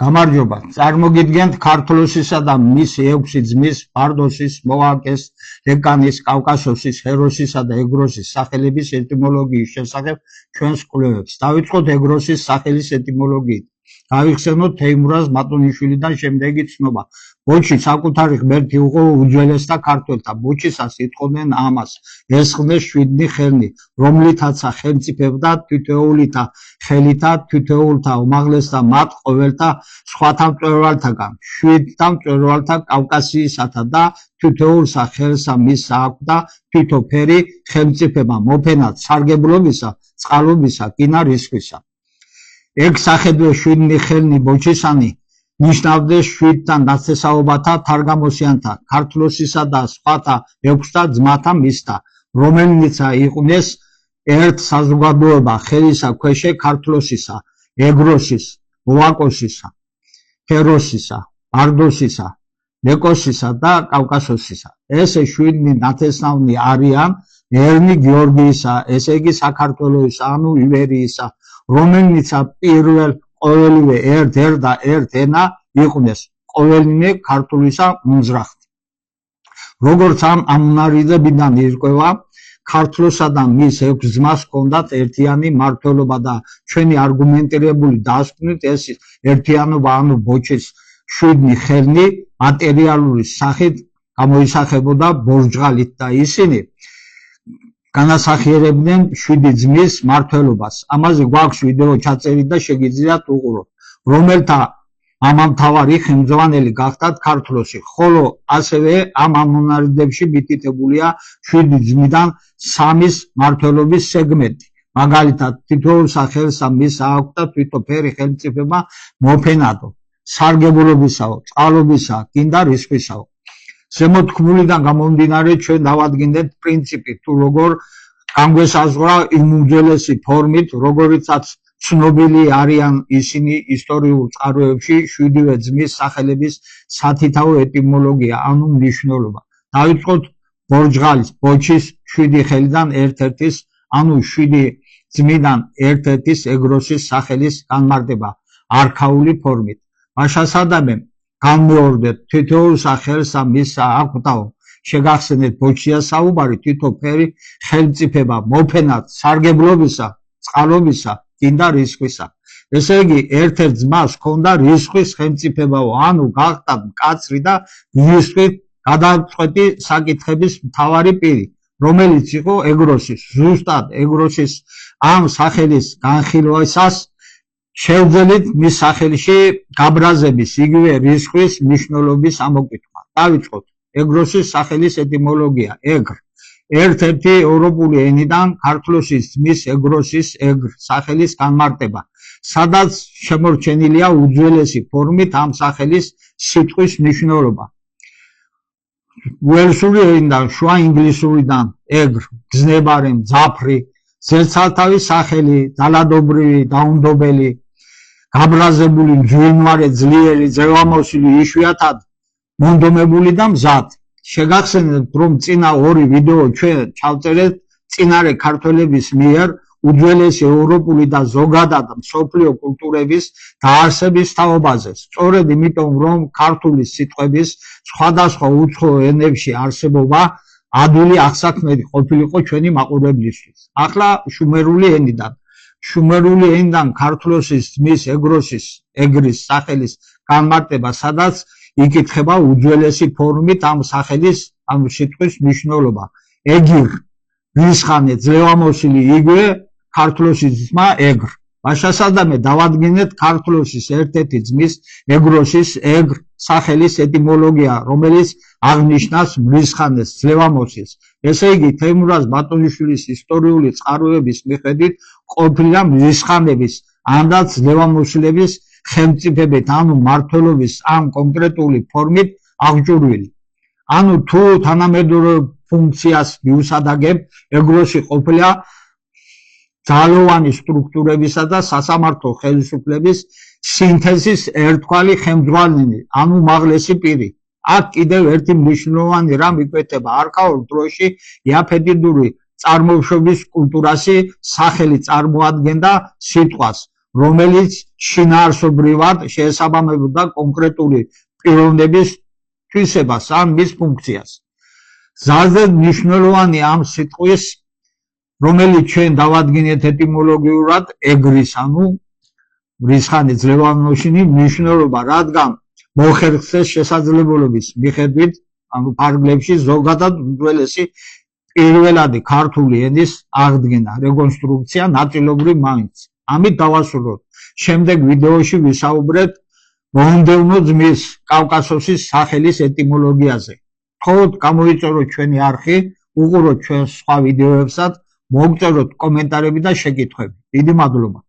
გამარჯობა. წარმოგიდგენთ ქართლოსისა და მისი 6 ძმის, ბარდოსის, მოაკეს, ლეკანის, კავკასოსის, ჰეროსისა და ეგროსის სახელების ეტიმოლოგიის შესახებ ჩვენს კვლევებს. დავიწყოთ ეგროსის სახელის ეტიმოლოგიით. გავიხსენოთ თეიმურაზ მატონიშვილიდან შემდეგი ცნობა. ბოჩი საკუთარი ღმერთი იყო უძველესთა ქართველთა. ბოჩისას იტყოდნენ ამას. ესხნეს 7 ხელნი, რომლითაცა ხელმწიფებდა თითოეულითა ხელითა, თითოეულთა უმაღლესთა მათ ყოველთა სხვათა მწვერვალთაგან, 7 მწვერვალთა კავკასიისათა და თითოეულსა ხელსა მისსა აქვდა თითო ფერი ხელმწიფება, მოფენად სარგებლობისა, წყალობისა, კინა რისხვისა. ეგ სახედვე 7 ხელნი ბოჩისანი ნიშნავდეს 7-თან ნათესაობათა თარგამოსიანთა, ქართლოსისა და სხვათა 6 ძმათა მისთა, რომელნიცა იყვნენ ერთ საზოგადოება ხელისა ქვეშე ქართლოსისა, ეგროსის, მოაკოსისა, ჰეროსისა, ბარდოსისა, ლეკოსისა და კავკასოსისა. ესე 7 ნათესნავნი არიან ერნი გიორგიისა, ესე იგი საქართველოისა, ანუ ივერიისა, რომელნიცა ყოველივე ერთ და ერთ ენა იყვნენ, ყოველივე ქართულისა უმძრახთ. როგორც ამ ამუნარიდებიდან ირკვევა, ქართლოსა და მის 6 ძმას ჰქონდათ ერთიანი მმართველობა და ჩვენი არგუმენტირებული დასკვნით ეს ერთიანობა, ანუ ბოჩის 7 ხელნი მატერიალური სახით გამოისახებოდა ბორჯღალით და ისინი განასახიერებდნენ 7 ძმის მმართველობას. ამაზე გვაქვს ვიდეო ჩაწერილი და შეგიძლიათ უყუროთ, რომელთა ამამთავარი ხელმძღვანელი გახდათ ქართლოსი, ხოლო ასევე ამ ამონარიდებში მითითებულია 7 ძმიდან 3-ის მმართველობის სეგმენტი. მაგალითად, თითოეულსა ხელსა მისსა აქვდა თითო ფერი ხელმწიფება, მოფენადო, სარგებლობისაო, წყალობისა, კინდა რისხვისაო. ზემოთქმულიდან გამომდინარე ჩვენ დავადგინდეთ პრინციპი, თუ როგორ განგვესაზღვრა იმ უძველესი ფორმით, როგორიცაც ცნობილი არიან ისინი ისტორიულ წყაროებში 7 ძმის სახელების სათითაო ეტიმოლოგია, ანუ მნიშვნელობა. დავიწყოთ ბორჯღალის, ბოჩის 7 ხელიდან ერთ-ერთის, ანუ 7 ძმიდან ერთ-ერთის ეგროსის სახელის განმარტება არქაული ფორმით. მაშასადამე განმეორდეთ თითოეულსა ხელსა მისსა აქვდაო, შეგახსენეთ ბოჩია საუბარი თითო ფერი ხელმწიფება, მოფენად სარგებლობისა, წყალობისა, კინდა რისხვისა. ესე იგი, ერთ-ერთ ძმას ჰქონდა რისხვის ხელმწიფებაო, ანუ გახდა მკაცრი და რისხვით გადაწყვეტი საკითხების მთავარი პირი, რომელიც იყო ეგროსის. ზუსტად ეგროსის ამ სახელის განხილვისას შევძელით მის სახელში გაბრაზების, იგივე რისხვის მნიშვნელობის ამოკითხვა. დავიწყოთ ეგროსის სახელის ეტიმოლოგია. ეგრ ერთ-ერთი ევროპული ენიდან ქართლოსის ძმის ეგროსის ეგრ სახელის განმარტება, სადაც შემორჩენილია უძველესი ფორმით ამ სახელის სიტყვის მნიშვნელობა. უელსური ენიდან, შუა ინგლისურიდან ეგრ, გზნებარე, მძაფრი, ზედსალთავი სახელი, ძალადობრივი, დაუნდობელი, გაბრაზებული, მძვინვარე, ძლიერი, ძევამოსილი, იშვიათად მონდომებული და მზად. შეგახსენებთ, რომ წინა 2 ვიდეო ჩვენ ჩავწერეთ წინარე ქართველების მიერ უძველესი ევროპული და ზოგადად მსოფლიო კულტურების დაარსების თაობაზე. სწორედ იმიტომ, რომ ქართული სიტყვების სხვადასხვა უცხო ენებში არსებობა ადვილი აღსაქმელი ყოფილიყო ჩვენი მაყურებლისთვის. ახლა შუმერული ენიდან. შუმერული ენიდან ქართლოსის ძმის ეგროსის ეგრის სახელის განმარტება, სადაც იკითხება უძველესი ფორმით ამ სახელის, ამ სიტყვის მნიშვნელობა. ეგირ, რისხანე, ძლევამოსილი, იგივე ქართლოსის ძმა ეგრ. მაშასადამე დავადგინეთ ქართლოსის ერთ-ერთი ძმის ეგროსის ეგრ სახელის ეტიმოლოგია, რომელიც აღნიშნავს მრისხანეს, ძლევამოსილს. ესე იგი, თეიმურაზ ბატონიშვილის ისტორიული წყაროების მიხედვით ყოფილა მრისხანების და ძლევამოსილების ხელმწიფებით, ანუ მმართველობის ამ კონკრეტული ფორმით აღჭურვილი. ანუ თუ თანამედროვე ფუნქციას მიუსადაგებ, ეგროსი ყოფილა ძალოვანი სტრუქტურებისა და სასამართლო ხელისუფლების სინთეზის ერთგვარი ხელმძღვანელი, ანუ უმაღლესი პირი. აქ კიდევ ერთი მნიშვნელოვანი რამ იკვეთება. არქაულ დროში იაფეტიდური წარმოშობის კულტურაში სახელი წარმოადგენდა სიტყვას, რომელიც შინაარსობრივად შეესაბამებოდა კონკრეტული პიროვნების თვისებას ან მის ფუნქციას. ზოგადად მნიშვნელოვანი ამ სიტყვის, რომელიც ჩვენ დავადგინეთ ეტიმოლოგიურად, ეგრის, ანუ რისხანი ძლევამოშინი მნიშვნელობა, რადგან მოხერხდეს შესაძლებლობის მიხედვით, ანუ ფარგლებში ზოგადად უძველესი პირველადი ქართული ენის აღდგენა, რეკონსტრუქცია ნაწილობრივ მაინც. ამით დავასრულოთ. შემდეგ ვიდეოში ვისაუბრეთ მომდევნო ძმის კავკასოსის სახელის ეტიმოლოგიაზე. თხოვთ გამოიწეროთ ჩვენი არხი, უყუროთ ჩვენს სხვა ვიდეოებსაც, მოგწეროთ კომენტარები და შეკითხვები. დიდი მადლობა.